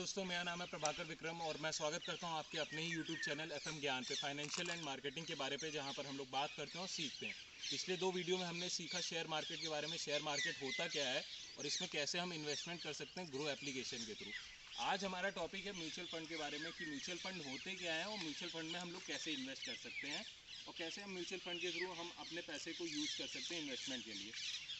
दोस्तों, मेरा नाम है प्रभाकर विक्रम और मैं स्वागत करता हूं आपके अपने ही YouTube चैनल FM ज्ञान पे फाइनेंशियल एंड मार्केटिंग के बारे पे, जहां पर हम लोग बात करते हैं और सीखते हैं। पिछले 2 वीडियो में हमने सीखा शेयर मार्केट के बारे में, शेयर मार्केट होता क्या है और इसमें कैसे हम इन्वेस्टमेंट कर सकते हैं ग्रो एप्लीकेशन के थ्रू। आज हमारा टॉपिक है म्यूचुअल फंड के बारे में कि म्यूचुअल फंड होते क्या हैं और म्यूचुअल फंड में हम लोग कैसे इन्वेस्ट कर सकते हैं और कैसे हम म्यूचुअल फंड के थ्रू हम अपने पैसे को यूज़ कर सकते हैं इन्वेस्टमेंट के लिए।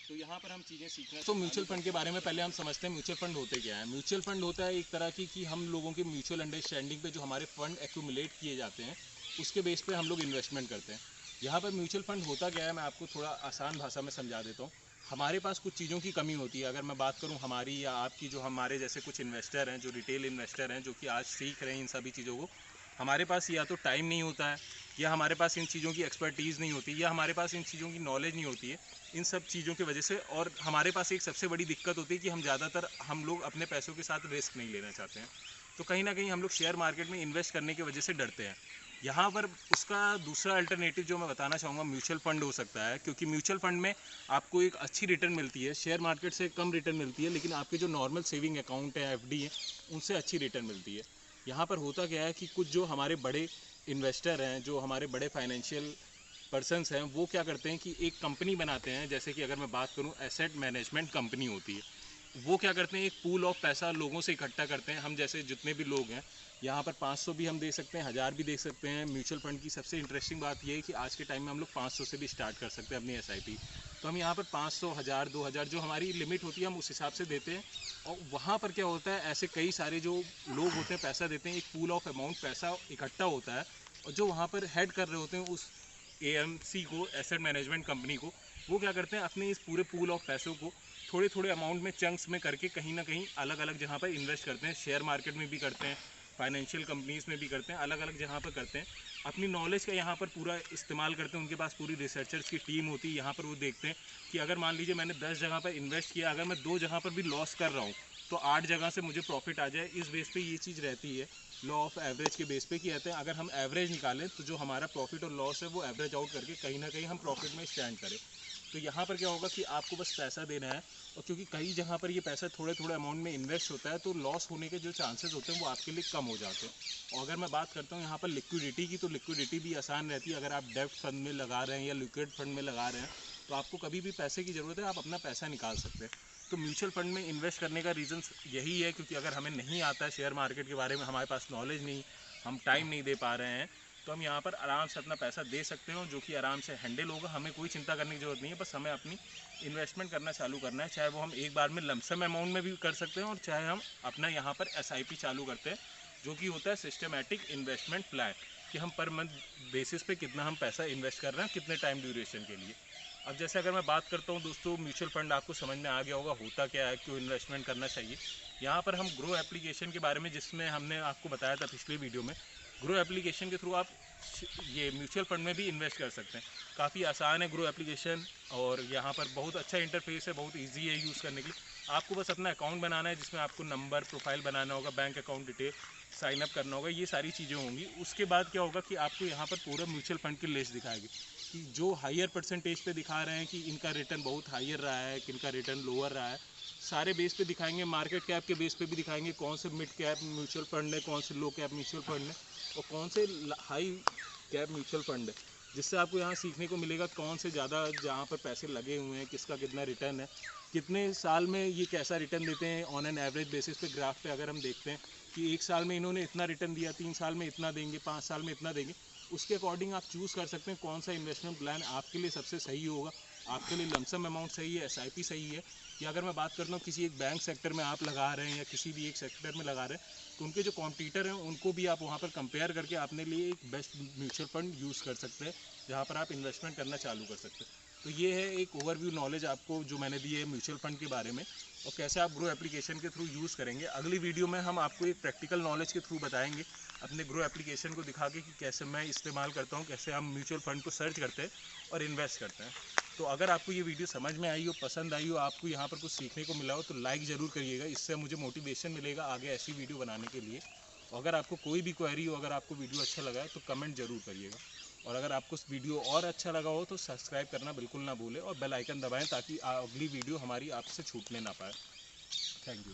तो यहाँ पर हम चीज़ें सीखना। तो म्यूचुअल फंड के बारे में पहले हम समझते हैं म्यूचुअल फंड होते क्या है। म्यूचुअल फंड होता है एक तरह की कि हम लोगों के म्यूचुअल अंडरस्टैंडिंग पे जो हमारे फंड एक्यूमुलेट किए जाते हैं उसके बेस पे हम लोग इन्वेस्टमेंट करते हैं। यहाँ पर म्यूचुअल फंड होता क्या है मैं आपको थोड़ा आसान भाषा में समझा देता हूँ। हमारे पास कुछ चीज़ों की कमी होती है। अगर मैं बात करूँ हमारी या आपकी, जो हमारे जैसे कुछ इन्वेस्टर हैं, जो रिटेल इन्वेस्टर हैं, जो कि आज सीख रहे हैं इन सभी चीज़ों को, हमारे पास या तो टाइम नहीं होता है, या हमारे पास इन चीज़ों की एक्सपर्टीज़ नहीं होती, या हमारे पास इन चीज़ों की नॉलेज नहीं होती है, इन सब चीज़ों की वजह से। और हमारे पास एक सबसे बड़ी दिक्कत होती है कि हम लोग अपने पैसों के साथ रिस्क नहीं लेना चाहते हैं। तो कहीं ना कहीं हम लोग शेयर मार्केट में इन्वेस्ट करने की वजह से डरते हैं। यहाँ पर उसका दूसरा अल्टरनेटिव जो मैं बताना चाहूँगा म्यूचुअल फंड हो सकता है, क्योंकि म्यूचुअल फंड में आपको एक अच्छी रिटर्न मिलती है, शेयर मार्केट से कम रिटर्न मिलती है, लेकिन आपके जो नॉर्मल सेविंग अकाउंट है, FD है, उनसे अच्छी रिटर्न मिलती है। यहाँ पर होता क्या है कि कुछ जो हमारे बड़े इन्वेस्टर हैं, जो हमारे बड़े फाइनेंशियल पर्सनस हैं, वो क्या करते हैं कि एक कंपनी बनाते हैं। जैसे कि अगर मैं बात करूं, एसेट मैनेजमेंट कंपनी होती है। वो क्या करते हैं, एक पूल ऑफ पैसा लोगों से इकट्ठा करते हैं। हम जैसे जितने भी लोग हैं यहाँ पर 500 भी हम दे सकते हैं, 1000 भी दे सकते हैं। म्यूचुअल फंड की सबसे इंटरेस्टिंग बात ये है कि आज के टाइम में हम लोग 500 से भी स्टार्ट कर सकते हैं अपनी SIP। तो हम यहाँ पर 500, 1000, 2000 जो हमारी लिमिट होती है हम उस हिसाब से देते हैं। और वहाँ पर क्या होता है, ऐसे कई सारे जो लोग होते हैं पैसा देते हैं, एक पूल ऑफ अमाउंट पैसा इकट्ठा होता है। और जो वहाँ पर हेड कर रहे होते हैं उस AMC को, एसेट मैनेजमेंट कंपनी को, वो क्या करते हैं अपने इस पूरे पूल ऑफ पैसों को थोड़े थोड़े अमाउंट में, चंक्स में करके कहीं ना कहीं अलग अलग जगह पर इन्वेस्ट करते हैं। शेयर मार्केट में भी करते हैं, फाइनेंशियल कंपनीज़ में भी करते हैं, अलग अलग जगह पर करते हैं। अपनी नॉलेज का यहाँ पर पूरा इस्तेमाल करते हैं। उनके पास पूरी रिसर्चर्स की टीम होती है। यहाँ पर वो देखते हैं कि अगर मान लीजिए मैंने 10 जगह पर इन्वेस्ट किया, अगर मैं 2 जगह पर भी लॉस कर रहा हूँ तो 8 जगह से मुझे प्रॉफिट आ जाए। इस बेस पे ये चीज़ रहती है, लॉ ऑफ एवरेज के बेस पे, कि कहते हैं अगर हम एवरेज निकालें तो जो हमारा प्रॉफिट और लॉस है वो एवरेज आउट करके कहीं ना कहीं हम प्रॉफिट में स्टैंड करें। तो यहाँ पर क्या होगा कि आपको बस पैसा देना है। और क्योंकि कई जगह पर ये पैसा थोड़े थोड़े अमाउंट में इन्वेस्ट होता है, तो लॉस होने के जो चांसेस होते हैं वो आपके लिए कम हो जाते हैं। और अगर मैं बात करता हूँ यहाँ पर लिक्विडिटी की, तो लिक्विडिटी भी आसान रहती है। अगर आप डेब्ट फंड में लगा रहे हैं या लिक्विड फंड में लगा रहे हैं तो आपको कभी भी पैसे की ज़रूरत है, आप अपना पैसा निकाल सकते हैं। तो म्यूचुअल फंड में इन्वेस्ट करने का रीज़न यही है, क्योंकि अगर हमें नहीं आता है शेयर मार्केट के बारे में, हमारे पास नॉलेज नहीं, हम टाइम नहीं दे पा रहे हैं, तो हम यहाँ पर आराम से अपना पैसा दे सकते हैं, जो कि आराम से हैंडल होगा। हमें कोई चिंता करने की ज़रूरत नहीं है, बस हमें अपनी इन्वेस्टमेंट करना चालू करना है। चाहे वो हम एक बार में लमसम अमाउंट में भी कर सकते हैं, और चाहे हम अपना यहाँ पर SIP चालू करते हैं, जो कि होता है सिस्टमेटिक इन्वेस्टमेंट प्लान, कि हम पर मंथ बेसिस पे कितना हम पैसा इन्वेस्ट कर रहे हैं, कितने टाइम ड्यूरेशन के लिए। अब जैसे अगर मैं बात करता हूँ दोस्तों, म्यूचुअल फंड आपको समझ में आ गया होगा होता क्या है, क्यों इन्वेस्टमेंट करना चाहिए। यहाँ पर हम ग्रो एप्लीकेशन के बारे में, जिसमें हमने आपको बताया था पिछले वीडियो में, ग्रो एप्लीकेशन के थ्रू आप ये म्यूचुअल फंड में भी इन्वेस्ट कर सकते हैं। काफ़ी आसान है ग्रो एप्लीकेशन, और यहाँ पर बहुत अच्छा इंटरफेस है, बहुत इजी है यूज़ करने के लिए। आपको बस अपना अकाउंट बनाना है, जिसमें आपको नंबर, प्रोफाइल बनाना होगा, bank account detail, sign up करना होगा, ये सारी चीज़ें होंगी। उसके बाद क्या होगा कि आपको यहाँ पर पूरा म्यूचुअल फंड की लिस्ट दिखाएगी, कि जो हायर परसेंटेज पे दिखा रहे हैं कि इनका रिटर्न बहुत हायर रहा है, कि इनका रिटर्न लोअर रहा है, सारे बेस पे दिखाएंगे। मार्केट कैप के बेस पे भी दिखाएंगे, कौन से मिड कैप म्यूचुअल फंड है, कौन से लो कैप म्यूचुअल फंड है, और कौन से हाई कैप म्यूचुअल फंड है। जिससे आपको यहाँ सीखने को मिलेगा कौन से ज़्यादा जहाँ पर पैसे लगे हुए हैं, किसका कितना रिटर्न है, कितने साल में ये कैसा रिटर्न देते हैं ऑन एन एवरेज बेसिस पे। ग्राफ पे अगर हम देखते हैं कि 1 साल में इन्होंने इतना रिटर्न दिया, 3 साल में इतना देंगे, 5 साल में इतना देंगे, उसके अकॉर्डिंग आप चूज़ कर सकते हैं कौन सा इन्वेस्टमेंट प्लान आपके लिए सबसे सही होगा। आपके लिए लमसम अमाउंट सही है, SIP सही है, या अगर मैं बात करता हूँ किसी एक बैंक सेक्टर में आप लगा रहे हैं या किसी भी एक सेक्टर में लगा रहे हैं, तो उनके जो कॉम्पिटिटर हैं उनको भी आप वहाँ पर कंपेयर करके अपने लिए एक बेस्ट म्यूचुअल फंड यूज़ कर सकते हैं, जहाँ पर आप इन्वेस्टमेंट करना चालू कर सकते हैं। तो ये है एक ओवरव्यू नॉलेज आपको जो मैंने दी है म्यूचुअल फंड के बारे में, और कैसे आप ग्रो एप्लीकेशन के थ्रू यूज़ करेंगे। अगली वीडियो में हम आपको एक प्रैक्टिकल नॉलेज के थ्रू बताएंगे, अपने ग्रो एप्लीकेशन को दिखा के, कि कैसे मैं इस्तेमाल करता हूँ, कैसे हम म्यूचुअल फंड को सर्च करते हैं और इन्वेस्ट करते हैं। तो अगर आपको ये वीडियो समझ में आई हो, पसंद आई हो, आपको यहाँ पर कुछ सीखने को मिला हो, तो लाइक ज़रूर करिएगा। इससे मुझे मोटिवेशन मिलेगा आगे ऐसी वीडियो बनाने के लिए। अगर आपको कोई भी क्वेरी हो, अगर आपको वीडियो अच्छा लगा है तो कमेंट ज़रूर करिएगा। और अगर आपको वीडियो और अच्छा लगा हो तो सब्सक्राइब करना बिल्कुल ना भूलें, और बेल आइकन दबाएं, ताकि अगली वीडियो हमारी आपसे छूटने ना पाए। Thank you.